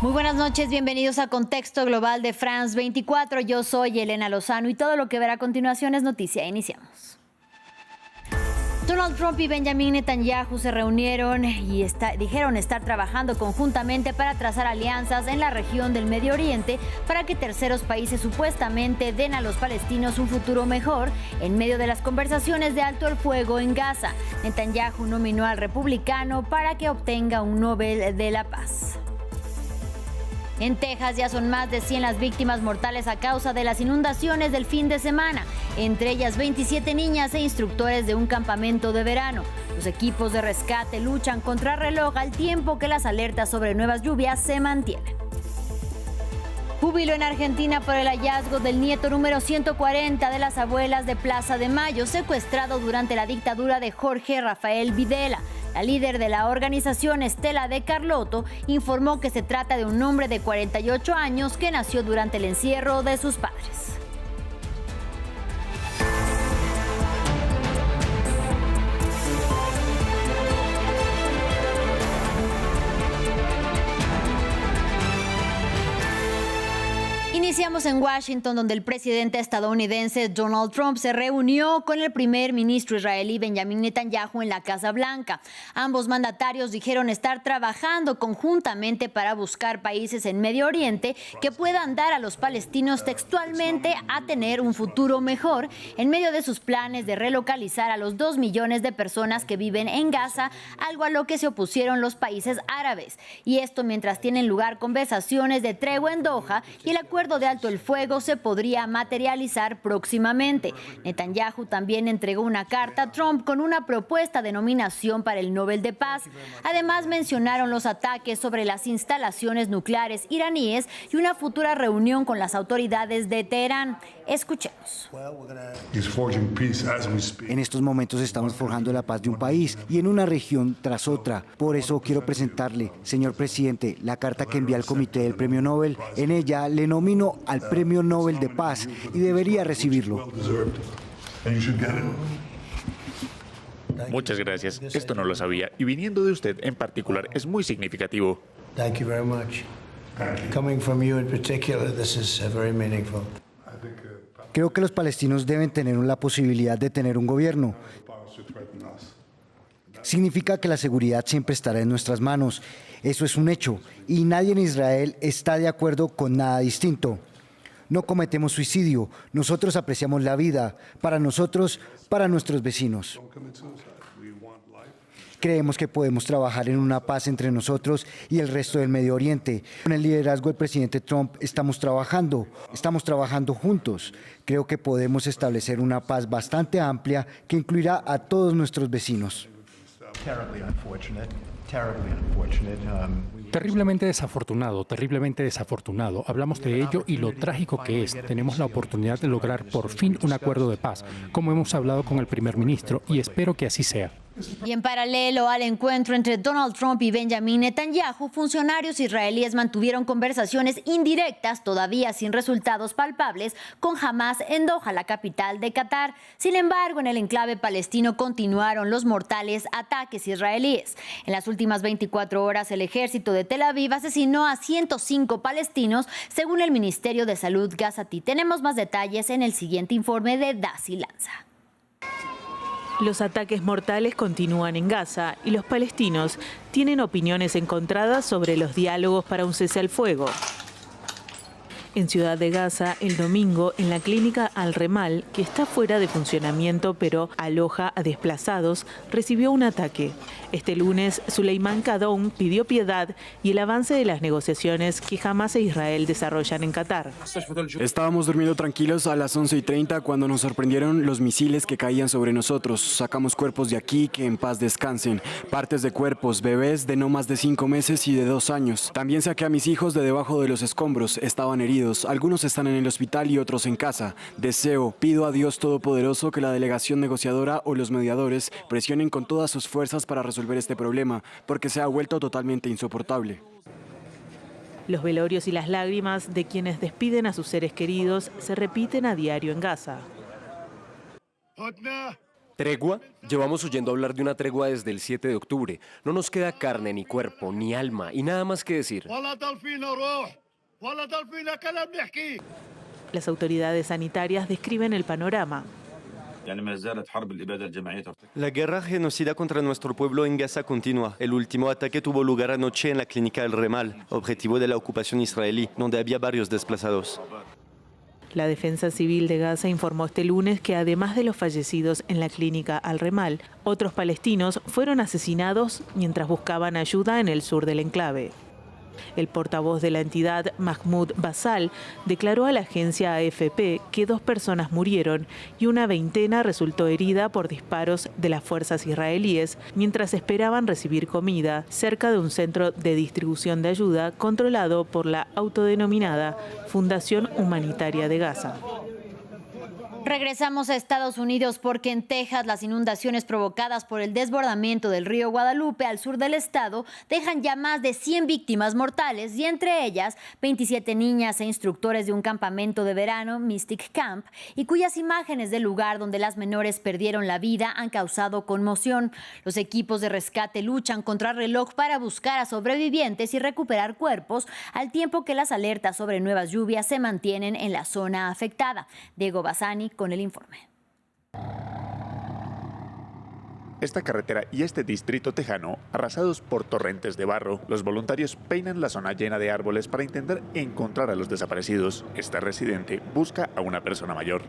Muy buenas noches, bienvenidos a Contexto Global de France 24. Yo soy Elena Lozano y todo lo que verá a continuación es noticia. Iniciamos. Donald Trump y Benjamin Netanyahu se reunieron y dijeron estar trabajando conjuntamente para trazar alianzas en la región del Medio Oriente para que terceros países supuestamente den a los palestinos un futuro mejor en medio de las conversaciones de alto el fuego en Gaza. Netanyahu nominó al republicano para que obtenga un Nobel de la Paz. En Texas ya son más de 100 las víctimas mortales a causa de las inundaciones del fin de semana, entre ellas 27 niñas e instructores de un campamento de verano. Los equipos de rescate luchan contra reloj al tiempo que las alertas sobre nuevas lluvias se mantienen. Júbilo en Argentina por el hallazgo del nieto número 140 de las abuelas de Plaza de Mayo, secuestrado durante la dictadura de Jorge Rafael Videla. La líder de la organización, Estela de Carlotto, informó que se trata de un hombre de 48 años que nació durante el encierro de sus padres. Iniciamos en Washington, donde el presidente estadounidense Donald Trump se reunió con el primer ministro israelí Benjamin Netanyahu en la Casa Blanca. Ambos mandatarios dijeron estar trabajando conjuntamente para buscar países en Medio Oriente que puedan dar a los palestinos textualmente a tener un futuro mejor en medio de sus planes de relocalizar a los 2 millones de personas que viven en Gaza, algo a lo que se opusieron los países árabes. Y esto mientras tienen lugar conversaciones de tregua en Doha y el acuerdo de alto el fuego se podría materializar próximamente. Netanyahu también entregó una carta a Trump con una propuesta de nominación para el Nobel de Paz. Además, mencionaron los ataques sobre las instalaciones nucleares iraníes y una futura reunión con las autoridades de Teherán. Escuchemos. En estos momentos estamos forjando la paz de un país y en una región tras otra. Por eso quiero presentarle, señor presidente, la carta que envía al Comité del Premio Nobel. En ella le nomino al Premio Nobel de Paz y debería recibirlo. Muchas gracias. Esto no lo sabía y viniendo de usted en particular es muy significativo. Thank you very much. Coming from you in particular, this is very meaningful. Creo que los palestinos deben tener la posibilidad de tener un gobierno. Significa que la seguridad siempre estará en nuestras manos. Eso es un hecho y nadie en Israel está de acuerdo con nada distinto. No cometemos suicidio, nosotros apreciamos la vida, para nosotros, para nuestros vecinos. Creemos que podemos trabajar en una paz entre nosotros y el resto del Medio Oriente. Con el liderazgo del presidente Trump estamos trabajando juntos. Creo que podemos establecer una paz bastante amplia que incluirá a todos nuestros vecinos. Terriblemente desafortunado. Hablamos de ello y lo trágico que es. Tenemos la oportunidad de lograr por fin un acuerdo de paz, como hemos hablado con el primer ministro, y espero que así sea. Y en paralelo al encuentro entre Donald Trump y Benjamin Netanyahu, funcionarios israelíes mantuvieron conversaciones indirectas, todavía sin resultados palpables, con Hamás en Doha, la capital de Qatar. Sin embargo, en el enclave palestino continuaron los mortales ataques israelíes. En las últimas 24 horas, el ejército de Tel Aviv asesinó a 105 palestinos, según el Ministerio de Salud gazatí. Tenemos más detalles en el siguiente informe de Daci Lanza. Los ataques mortales continúan en Gaza y los palestinos tienen opiniones encontradas sobre los diálogos para un cese al fuego. En Ciudad de Gaza, el domingo, en la clínica Al-Remal, que está fuera de funcionamiento pero aloja a desplazados, recibió un ataque. Este lunes, Suleiman Kaddoum pidió piedad y el avance de las negociaciones que Hamás e Israel desarrollan en Qatar. Estábamos durmiendo tranquilos a las 11:30 cuando nos sorprendieron los misiles que caían sobre nosotros. Sacamos cuerpos de aquí, que en paz descansen. Partes de cuerpos, bebés de no más de 5 meses y de 2 años. También saqué a mis hijos de debajo de los escombros. Estaban heridos. Algunos están en el hospital y otros en casa. Pido a Dios Todopoderoso que la delegación negociadora o los mediadores presionen con todas sus fuerzas para resolver este problema, porque se ha vuelto totalmente insoportable. Los velorios y las lágrimas de quienes despiden a sus seres queridos se repiten a diario en Gaza. ¿Tregua? Llevamos oyendo hablar de una tregua desde el 7 de octubre. No nos queda carne, ni cuerpo, ni alma, y nada más que decir. Las autoridades sanitarias describen el panorama. La guerra genocida contra nuestro pueblo en Gaza continúa. El último ataque tuvo lugar anoche en la clínica El Remal, objetivo de la ocupación israelí, donde había varios desplazados. La Defensa Civil de Gaza informó este lunes que además de los fallecidos en la clínica Al-Remal, otros palestinos fueron asesinados mientras buscaban ayuda en el sur del enclave. El portavoz de la entidad, Mahmoud Basal, declaró a la agencia AFP que 2 personas murieron y una veintena resultó herida por disparos de las fuerzas israelíes mientras esperaban recibir comida cerca de un centro de distribución de ayuda controlado por la autodenominada Fundación Humanitaria de Gaza. Regresamos a Estados Unidos porque en Texas las inundaciones provocadas por el desbordamiento del río Guadalupe al sur del estado dejan ya más de 100 víctimas mortales y entre ellas 27 niñas e instructores de un campamento de verano, Mystic Camp, y cuyas imágenes del lugar donde las menores perdieron la vida han causado conmoción. Los equipos de rescate luchan contra reloj para buscar a sobrevivientes y recuperar cuerpos, al tiempo que las alertas sobre nuevas lluvias se mantienen en la zona afectada. Diego Bassani con el informe. Esta carretera y este distrito tejano, arrasados por torrentes de barro, los voluntarios peinan la zona llena de árboles para intentar encontrar a los desaparecidos. Esta residente busca a una persona mayor.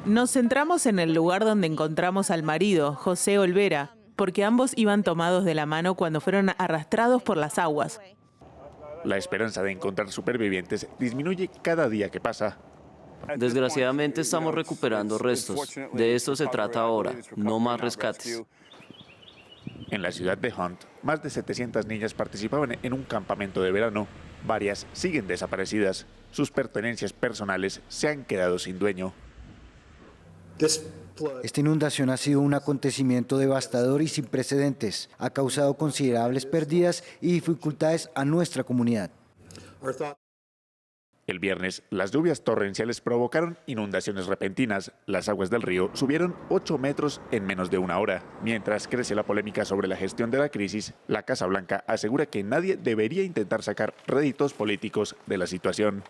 Nos centramos en el lugar donde encontramos al marido, José Olvera, porque ambos iban tomados de la mano cuando fueron arrastrados por las aguas. La esperanza de encontrar supervivientes disminuye cada día que pasa. Desgraciadamente estamos recuperando restos. De esto se trata ahora, no más rescates. En la ciudad de Hunt, más de 700 niñas participaban en un campamento de verano. Varias siguen desaparecidas. Sus pertenencias personales se han quedado sin dueño. Esta inundación ha sido un acontecimiento devastador y sin precedentes. Ha causado considerables pérdidas y dificultades a nuestra comunidad. El viernes, las lluvias torrenciales provocaron inundaciones repentinas. Las aguas del río subieron 8 metros en menos de una hora. Mientras crece la polémica sobre la gestión de la crisis, la Casa Blanca asegura que nadie debería intentar sacar réditos políticos de la situación.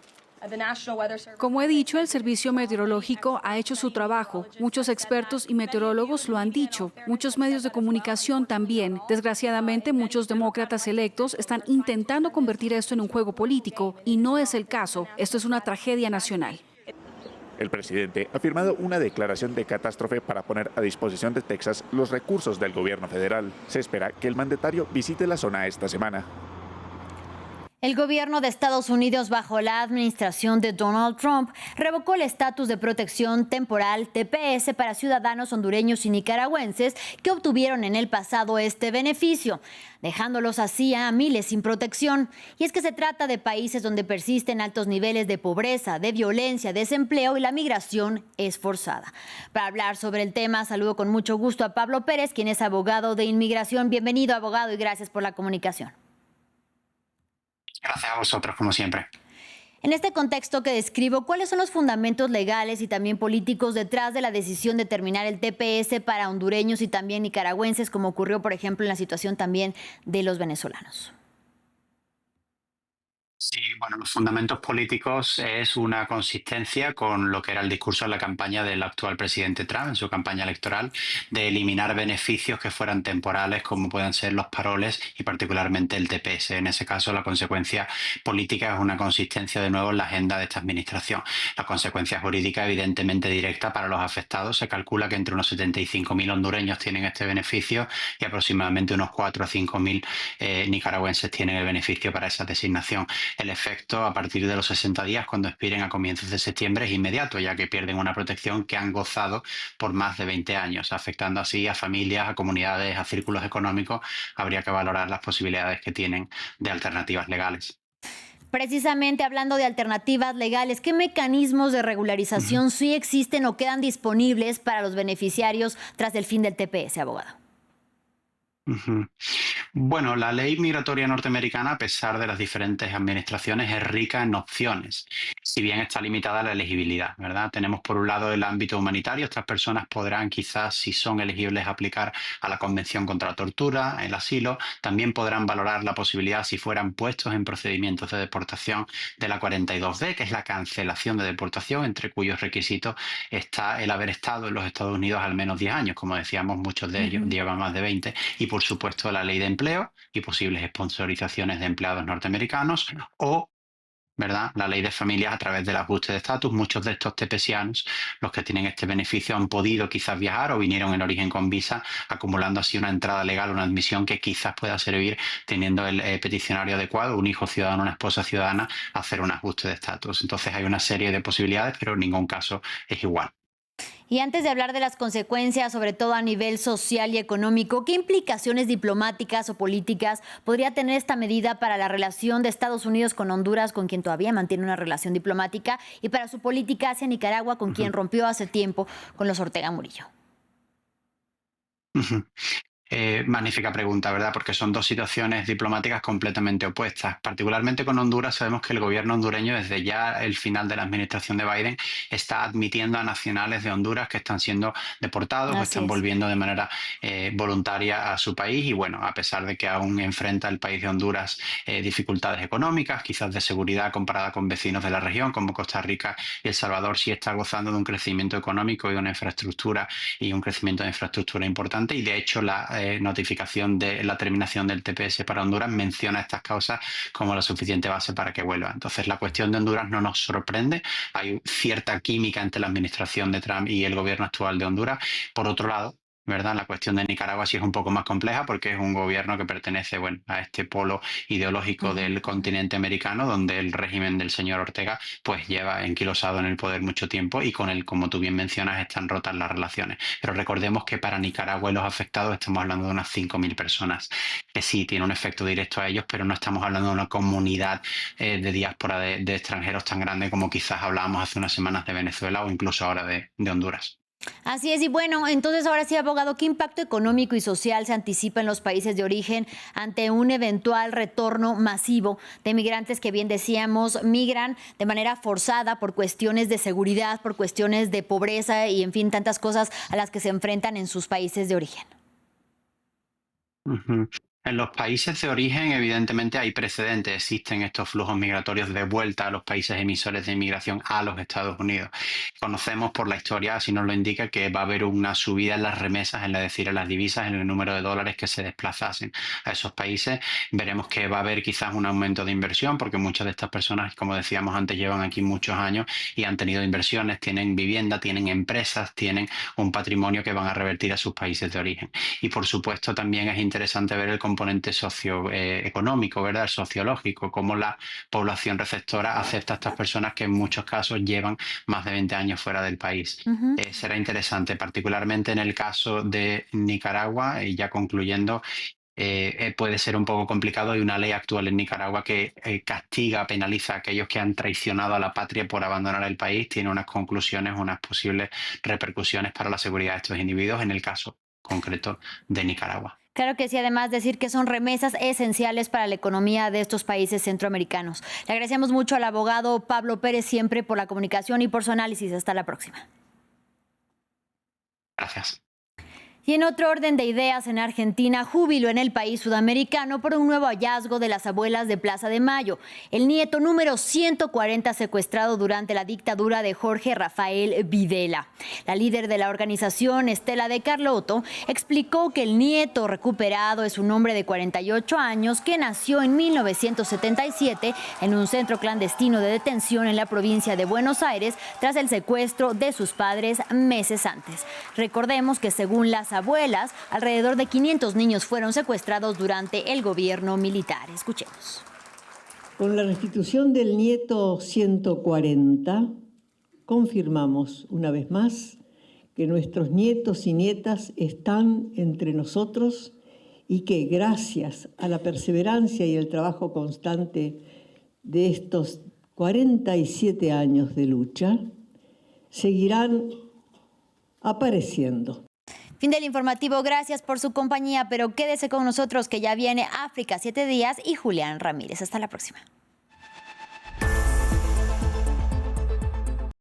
Como he dicho, el Servicio Meteorológico ha hecho su trabajo. Muchos expertos y meteorólogos lo han dicho. Muchos medios de comunicación también. Desgraciadamente, muchos demócratas electos están intentando convertir esto en un juego político y no es el caso. Esto es una tragedia nacional. El presidente ha firmado una declaración de catástrofe para poner a disposición de Texas los recursos del gobierno federal. Se espera que el mandatario visite la zona esta semana. El gobierno de Estados Unidos, bajo la administración de Donald Trump, revocó el estatus de protección temporal TPS para ciudadanos hondureños y nicaragüenses que obtuvieron en el pasado este beneficio, dejándolos así a miles sin protección. Y es que se trata de países donde persisten altos niveles de pobreza, de violencia, desempleo y la migración es forzada. Para hablar sobre el tema, saludo con mucho gusto a Pablo Pérez, quien es abogado de inmigración. Bienvenido, abogado, y gracias por la comunicación. Gracias a vosotros, como siempre. En este contexto que describo, ¿cuáles son los fundamentos legales y también políticos detrás de la decisión de terminar el TPS para hondureños y también nicaragüenses, como ocurrió, por ejemplo, en la situación también de los venezolanos? Sí, bueno, los fundamentos políticos es una consistencia con lo que era el discurso en la campaña del actual presidente Trump, en su campaña electoral, de eliminar beneficios que fueran temporales, como pueden ser los paroles y particularmente el TPS. En ese caso, la consecuencia política es una consistencia de nuevo en la agenda de esta administración. La consecuencia jurídica, evidentemente directa para los afectados. Se calcula que entre unos 75.000 hondureños tienen este beneficio y aproximadamente unos 4 a 5.000 nicaragüenses tienen el beneficio para esa designación. El efecto a partir de los 60 días, cuando expiren a comienzos de septiembre, es inmediato, ya que pierden una protección que han gozado por más de 20 años, afectando así a familias, a comunidades, a círculos económicos. Habría que valorar las posibilidades que tienen de alternativas legales. Precisamente hablando de alternativas legales, ¿qué mecanismos de regularización sí existen o quedan disponibles para los beneficiarios tras el fin del TPS, abogado? Bueno, la ley migratoria norteamericana, a pesar de las diferentes administraciones, es rica en opciones, si bien está limitada a la elegibilidad, ¿verdad? Tenemos por un lado el ámbito humanitario. Estas personas podrán quizás, si son elegibles, aplicar a la Convención contra la Tortura, el asilo. También podrán valorar la posibilidad, si fueran puestos en procedimientos de deportación, de la 42D, que es la cancelación de deportación, entre cuyos requisitos está el haber estado en los Estados Unidos al menos 10 años. Como decíamos, muchos de ellos llevan más de 20. Y, por supuesto, la ley de empleo y posibles sponsorizaciones de empleados norteamericanos, o, ¿verdad?, la ley de familias a través del ajuste de estatus. Muchos de estos tepesianos, los que tienen este beneficio, han podido quizás viajar o vinieron en origen con visa, acumulando así una entrada legal, una admisión que quizás pueda servir, teniendo el peticionario adecuado, un hijo ciudadano, una esposa ciudadana, a hacer un ajuste de estatus. Entonces hay una serie de posibilidades, pero en ningún caso es igual. Y antes de hablar de las consecuencias, sobre todo a nivel social y económico, ¿qué implicaciones diplomáticas o políticas podría tener esta medida para la relación de Estados Unidos con Honduras, con quien todavía mantiene una relación diplomática, y para su política hacia Nicaragua, con quien rompió hace tiempo con los Ortega Murillo? Magnífica pregunta, ¿verdad? Porque son dos situaciones diplomáticas completamente opuestas. Particularmente con Honduras, sabemos que el gobierno hondureño, desde ya el final de la administración de Biden, está admitiendo a nacionales de Honduras que están siendo deportados o están volviendo de manera voluntaria a su país. Y bueno, a pesar de que aún enfrenta el país de Honduras dificultades económicas, quizás de seguridad comparada con vecinos de la región como Costa Rica y El Salvador, sí está gozando de un crecimiento económico y de una infraestructura y un crecimiento de infraestructura importante. Y de hecho la notificación de la terminación del TPS para Honduras menciona estas causas como la suficiente base para que vuelva. Entonces, la cuestión de Honduras no nos sorprende. Hay cierta química entre la administración de Trump y el gobierno actual de Honduras. Por otro lado, ¿verdad?, la cuestión de Nicaragua sí es un poco más compleja, porque es un gobierno que pertenece, bueno, a este polo ideológico del continente americano, donde el régimen del señor Ortega pues lleva enquilosado en el poder mucho tiempo, y con él, como tú bien mencionas, están rotas las relaciones. Pero recordemos que para Nicaragua y los afectados estamos hablando de unas 5.000 personas, que sí tiene un efecto directo a ellos, pero no estamos hablando de una comunidad de diáspora de extranjeros tan grande como quizás hablábamos hace unas semanas de Venezuela o incluso ahora de Honduras. Así es, y bueno, entonces ahora sí, abogado, ¿qué impacto económico y social se anticipa en los países de origen ante un eventual retorno masivo de migrantes que, bien decíamos, migran de manera forzada por cuestiones de seguridad, por cuestiones de pobreza y, en fin, tantas cosas a las que se enfrentan en sus países de origen? En los países de origen, evidentemente, hay precedentes. Existen estos flujos migratorios de vuelta a los países emisores de inmigración a los Estados Unidos. Conocemos por la historia, así nos lo indica, que va a haber una subida en las remesas, es decir, en las divisas, en el número de dólares que se desplazasen a esos países. Veremos que va a haber quizás un aumento de inversión, porque muchas de estas personas, como decíamos antes, llevan aquí muchos años y han tenido inversiones, tienen vivienda, tienen empresas, tienen un patrimonio que van a revertir a sus países de origen. Y, por supuesto, también es interesante ver el componente socioeconómico, ¿verdad?, sociológico, cómo la población receptora acepta a estas personas que en muchos casos llevan más de 20 años fuera del país. Será interesante, particularmente en el caso de Nicaragua, y ya concluyendo, puede ser un poco complicado. Hay una ley actual en Nicaragua que castiga, penaliza a aquellos que han traicionado a la patria por abandonar el país. Tiene unas conclusiones, unas posibles repercusiones para la seguridad de estos individuos en el caso concreto de Nicaragua. Claro que sí, además decir que son remesas esenciales para la economía de estos países centroamericanos. Le agradecemos mucho al abogado Pablo Pérez siempre por la comunicación y por su análisis. Hasta la próxima. Gracias. Y en otro orden de ideas, en Argentina, júbilo en el país sudamericano por un nuevo hallazgo de las abuelas de Plaza de Mayo, el nieto número 140 secuestrado durante la dictadura de Jorge Rafael Videla. La líder de la organización, Estela de Carlotto, explicó que el nieto recuperado es un hombre de 48 años que nació en 1977 en un centro clandestino de detención en la provincia de Buenos Aires tras el secuestro de sus padres meses antes. Recordemos que, según las abuelas, alrededor de 500 niños fueron secuestrados durante el gobierno militar. Escuchemos. Con la restitución del nieto 140, confirmamos una vez más que nuestros nietos y nietas están entre nosotros y que, gracias a la perseverancia y el trabajo constante de estos 47 años de lucha, seguirán apareciendo. Fin del informativo, gracias por su compañía, pero quédese con nosotros que ya viene África 7 días y Julián Ramírez. Hasta la próxima.